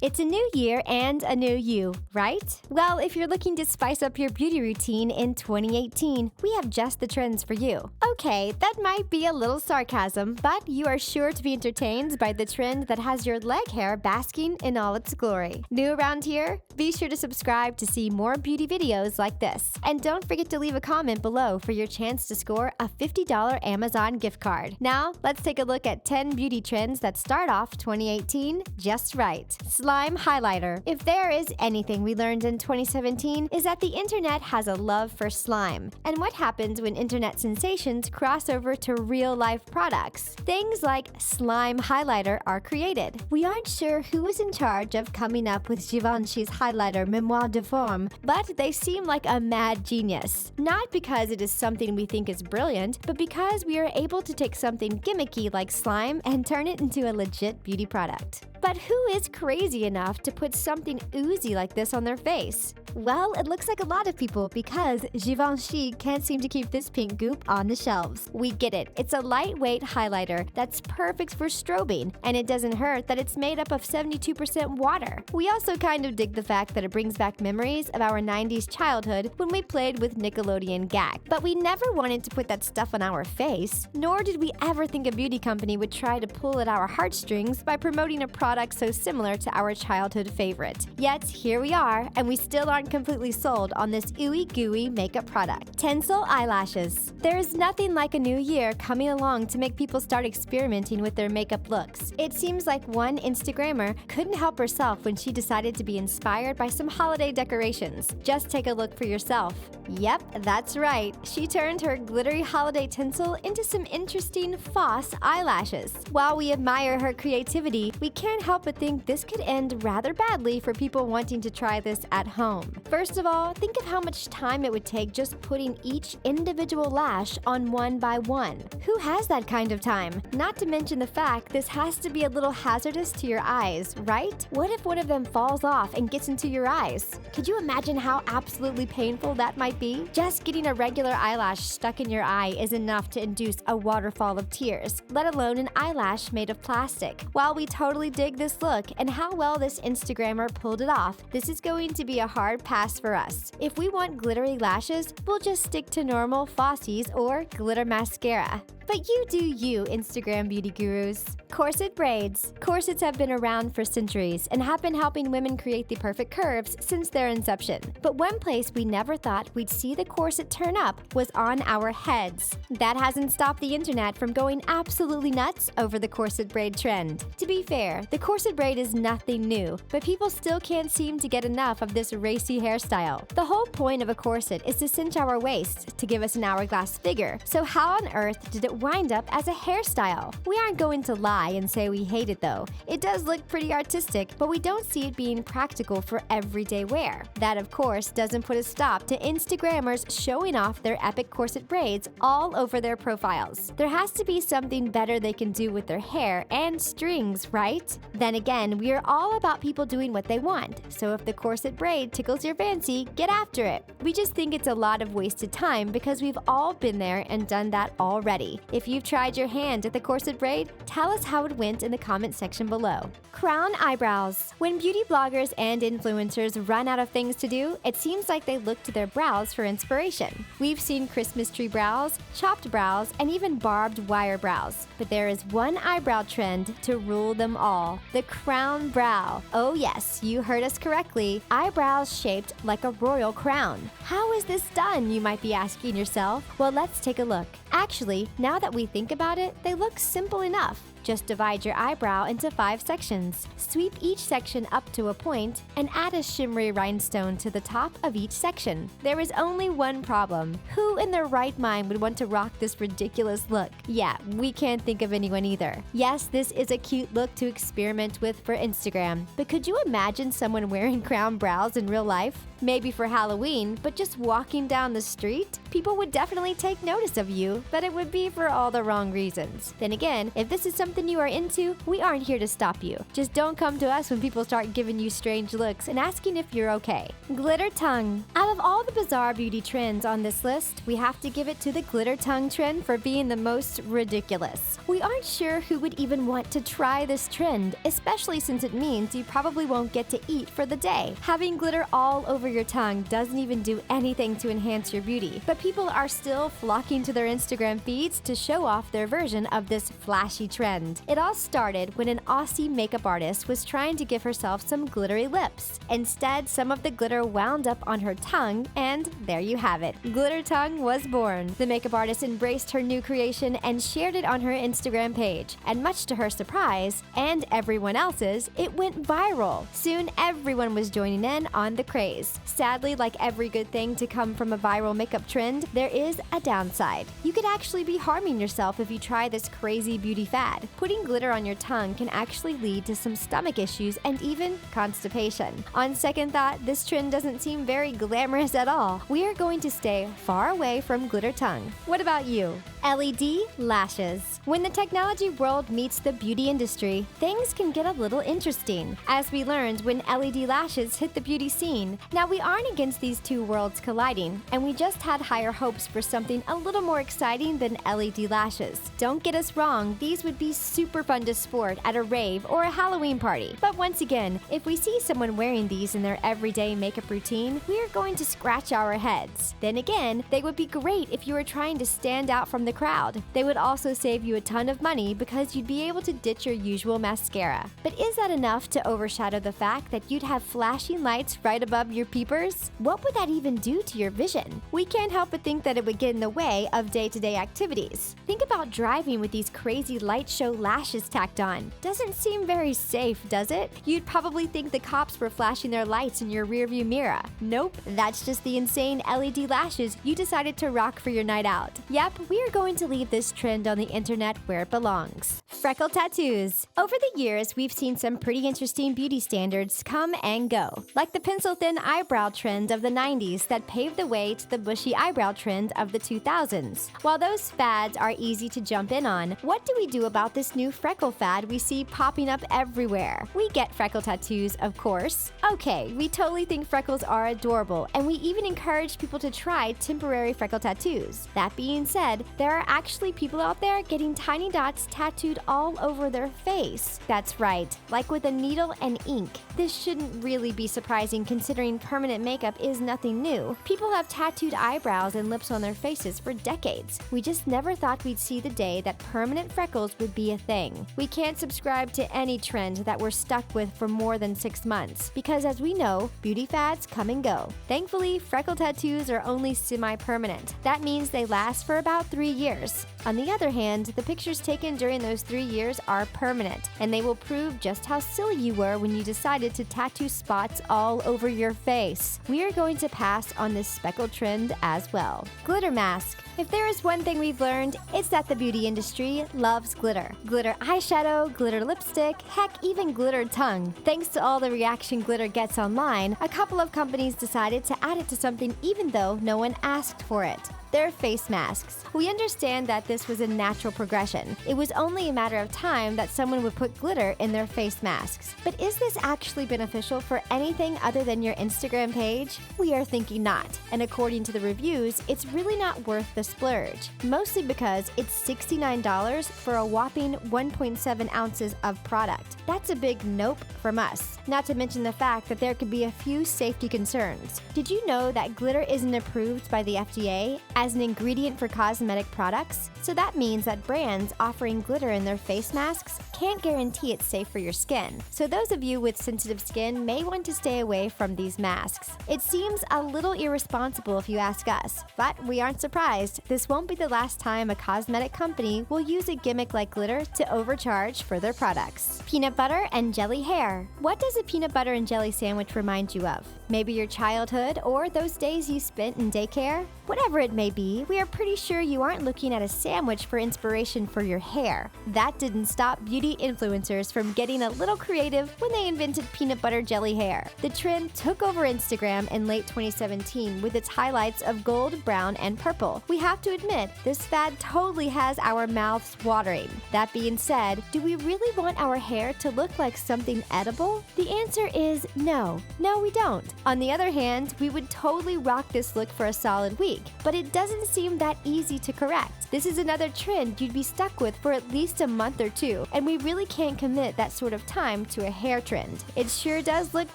It's a new year and a new you, right? Well, if you're looking to spice up your beauty routine in 2018, we have just the trends for you. Okay, that might be a little sarcasm, but you are sure to be entertained by the trend that has your leg hair basking in all its glory. New around here? Be sure to subscribe to see more beauty videos like this. And don't forget to leave a comment below for your chance to score a $50 Amazon gift card. Now, let's take a look at 10 beauty trends that start off 2018 just right. Slime highlighter. If there is anything we learned in 2017 is that the internet has a love for slime. And what happens when internet sensations cross over to real-life products? Things like slime highlighter are created. We aren't sure who is in charge of coming up with Givenchy's highlighter Mémoire de Forme, but they seem like a mad genius. Not because it is something we think is brilliant, but because we are able to take something gimmicky like slime and turn it into a legit beauty product. But who is crazy enough to put something oozy like this on their face? Well, it looks like a lot of people because Givenchy can't seem to keep this pink goop on the shelves. We get it. It's a lightweight highlighter that's perfect for strobing, and it doesn't hurt that it's made up of 72% water. We also kind of dig the fact that it brings back memories of our 90s childhood when we played with Nickelodeon gag. But we never wanted to put that stuff on our face, nor did we ever think a beauty company would try to pull at our heartstrings by promoting a product so similar to our childhood favorite. Yet, here we are, and we still aren't completely sold on this ooey gooey makeup product. TINSEL eyelashes. There is nothing like a new year coming along to make people start experimenting with their makeup looks. It seems like one Instagrammer couldn't help herself when she decided to be inspired by some holiday decorations. Just take a look for yourself. Yep, that's right. She turned her glittery holiday tinsel into some interesting false eyelashes. While we admire her creativity, we can't help but think this could end rather badly for people wanting to try this at home. First of all, think of how much time it would take just putting each individual lash on one by one. Who has that kind of time? Not to mention the fact this has to be a little hazardous to your eyes, right? What if one of them falls off and gets into your eyes? Could you imagine how absolutely painful that might be? Just getting a regular eyelash stuck in your eye is enough to induce a waterfall of tears, let alone an eyelash made of plastic. While we totally dig this look and how well this Instagrammer pulled it off, this is going to be a hard pass for us. If we want glittery lashes, we'll just stick to normal Fossies or glitter mascara. But you do you, Instagram beauty gurus. Corset braids. Corsets have been around for centuries and have been helping women create the perfect curves since their inception. But one place we never thought we'd see the corset turn up was on our heads. That hasn't stopped the internet from going absolutely nuts over the corset braid trend. To be fair, the corset braid is nothing new, but people still can't seem to get enough of this racy hairstyle. The whole point of a corset is to cinch our waist to give us an hourglass figure. So how on earth did it wind up as a hairstyle? We aren't going to lie and say we hate it though. It does look pretty artistic, but we don't see it being practical for everyday wear. That of course doesn't put a stop to Instagrammers showing off their epic corset braids all over their profiles. There has to be something better they can do with their hair and strings, right? Then again, we are all about people doing what they want, so if the corset braid tickles your fancy, get after it. We just think it's a lot of wasted time because we've all been there and done that already. If you've tried your hand at the corset braid, tell us how it went in the comment section below. Crown eyebrows. When beauty bloggers and influencers run out of things to do, it seems like they look to their brows for inspiration. We've seen Christmas tree brows, chopped brows, and even barbed wire brows. But there is one eyebrow trend to rule them all: the crown brow. Oh yes, you heard us correctly. Eyebrows shaped like a royal crown. How is this done, you might be asking yourself? Well, let's take a look. Actually, now that we think about it, they look simple enough. Just divide your eyebrow into 5 sections. Sweep each section up to a point and add a shimmery rhinestone to the top of each section. There is only one problem. Who in their right mind would want to rock this ridiculous look? Yeah, we can't think of anyone either. Yes, this is a cute look to experiment with for Instagram, but could you imagine someone wearing crown brows in real life? Maybe for Halloween, but just walking down the street? People would definitely take notice of you, but it would be for all the wrong reasons. Then again, if this is something you are into, we aren't here to stop you. Just don't come to us when people start giving you strange looks and asking if you're okay. Glitter tongue. Out of all the bizarre beauty trends on this list, we have to give it to the glitter tongue trend for being the most ridiculous. We aren't sure who would even want to try this trend, especially since it means you probably won't get to eat for the day. Having glitter all over your tongue doesn't even do anything to enhance your beauty, but people are still flocking to their Instagram feeds to show off their version of this flashy trend. It all started when an Aussie makeup artist was trying to give herself some glittery lips. Instead, some of the glitter wound up on her tongue, and there you have it. Glitter tongue was born. The makeup artist embraced her new creation and shared it on her Instagram page. And much to her surprise, and everyone else's, it went viral. Soon, everyone was joining in on the craze. Sadly, like every good thing to come from a viral makeup trend, there is a downside. You could actually be harming yourself if you try this crazy beauty fad. Putting glitter on your tongue can actually lead to some stomach issues and even constipation. On second thought, this trend doesn't seem very glamorous at all. We are going to stay far away from glitter tongue. What about you? LED lashes. When the technology world meets the beauty industry, things can get a little interesting, as we learned when LED lashes hit the beauty scene. Now, we aren't against these two worlds colliding, and we just had higher hopes for something a little more exciting than LED lashes. Don't get us wrong, these would be super fun to sport at a rave or a Halloween party. But once again, if we see someone wearing these in their everyday makeup routine, we are going to scratch our heads. Then again, they would be great if you were trying to stand out from the crowd. They would also save you a ton of money because you'd be able to ditch your usual mascara. But is that enough to overshadow the fact that you'd have flashing lights right above your peepers? What would that even do to your vision? We can't help but think that it would get in the way of day-to-day activities. Think about driving with these crazy light show lashes tacked on. Doesn't seem very safe, does it? You'd probably think the cops were flashing their lights in your rearview mirror. Nope, that's just the insane LED lashes you decided to rock for your night out. Yep, we are going to leave this trend on the internet where it belongs. Freckle tattoos. Over the years, we've seen some pretty interesting beauty standards come and go, like the pencil-thin eyebrow trend of the 90s that paved the way to the bushy eyebrow trend of the 2000s. While those fads are easy to jump in on, what do we do about this new freckle fad we see popping up everywhere? We get freckle tattoos, of course. Okay, we totally think freckles are adorable, and we even encourage people to try temporary freckle tattoos. That being said, there are actually people out there getting tiny dots tattooed all over their face. That's right, like with a needle and ink. This shouldn't really be surprising considering permanent makeup is nothing new. People have tattooed eyebrows and lips on their faces for decades. We just never thought we'd see the day that permanent freckles would be a thing. We can't subscribe to any trend that we're stuck with for more than 6 months, because as we know, beauty fads come and go. Thankfully, freckle tattoos are only semi-permanent. That means they last for about 3 years. On the other hand, the pictures taken during those 3 years are permanent, and they will prove just how silly you were when you decided to tattoo spots all over your face. We are going to pass on this speckle trend as well. Glitter mask. If there is one thing we've learned, it's that the beauty industry loves glitter. Glitter eyeshadow, glitter lipstick, heck, even glitter tongue. Thanks to all the reaction glitter gets online, a couple of companies decided to add it to something even though no one asked for it. Their face masks. We understand that this was a natural progression. It was only a matter of time that someone would put glitter in their face masks. But is this actually beneficial for anything other than your Instagram page? We are thinking not. And according to the reviews, it's really not worth the splurge. Mostly because it's $69 for a whopping 1.7 ounces of product. That's a big nope from us. Not to mention the fact that there could be a few safety concerns. Did you know that glitter isn't approved by the FDA as an ingredient for cosmetic products? So that means that brands offering glitter in their face masks can't guarantee it's safe for your skin. So those of you with sensitive skin may want to stay away from these masks. It seems a little irresponsible if you ask us, but we aren't surprised. This won't be the last time a cosmetic company will use a gimmick like glitter to overcharge for their products. Peanut butter and jelly hair. What does a peanut butter and jelly sandwich remind you of? Maybe your childhood or those days you spent in daycare? Whatever it may be, we are pretty sure you aren't looking at a sandwich for inspiration for your hair. That didn't stop beauty beauty influencers from getting a little creative when they invented peanut butter jelly hair. The trend took over Instagram in late 2017 with its highlights of gold, brown, and purple. We have to admit, this fad totally has our mouths watering. That being said, do we really want our hair to look like something edible? The answer is no. No, we don't. On the other hand, we would totally rock this look for a solid week, but it doesn't seem that easy to correct. This is another trend you'd be stuck with for at least a month or two, and we really can't commit that sort of time to a hair trend. It sure does look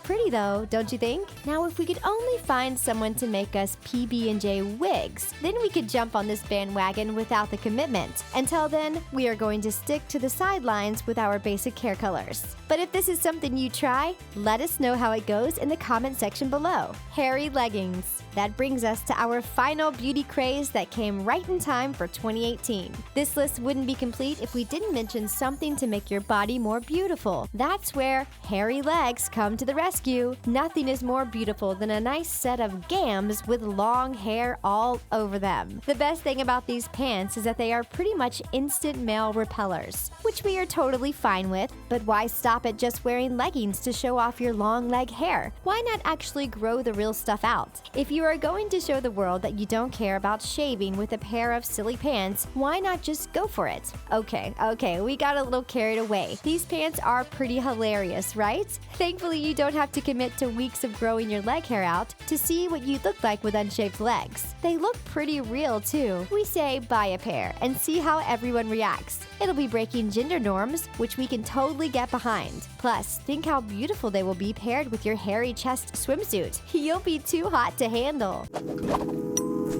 pretty though, don't you think? Now, if we could only find someone to make us PB&J wigs, then we could jump on this bandwagon without the commitment. Until then, we are going to stick to the sidelines with our basic hair colors. But if this is something you try, let us know how it goes in the comment section below. Hairy leggings. That brings us to our final beauty craze that came right in time for 2018. This list wouldn't be complete if we didn't mention something to make your body more beautiful. That's where hairy legs come to the rescue. Nothing is more beautiful than a nice set of gams with long hair all over them. The best thing about these pants is that they are pretty much instant male repellers, which we are totally fine with, but why stop at just wearing leggings to show off your long leg hair? Why not actually grow the real stuff out? If you are going to show the world that you don't care about shaving with a pair of silly pants, why not just go for it? Okay, we got a little carried away. These pants are pretty hilarious, right? Thankfully, you don't have to commit to weeks of growing your leg hair out to see what you'd look like with unshaved legs. They look pretty real too. We say buy a pair and see how everyone reacts. It'll be breaking gender norms, which we can totally get behind. Plus, think how beautiful they will be paired with your hairy chest swimsuit. You'll be too hot to handle.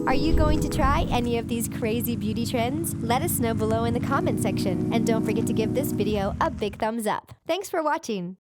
Are you going to try any of these crazy beauty trends? Let us know below in the comment section, and don't forget to give this video a big thumbs up. Thanks for watching.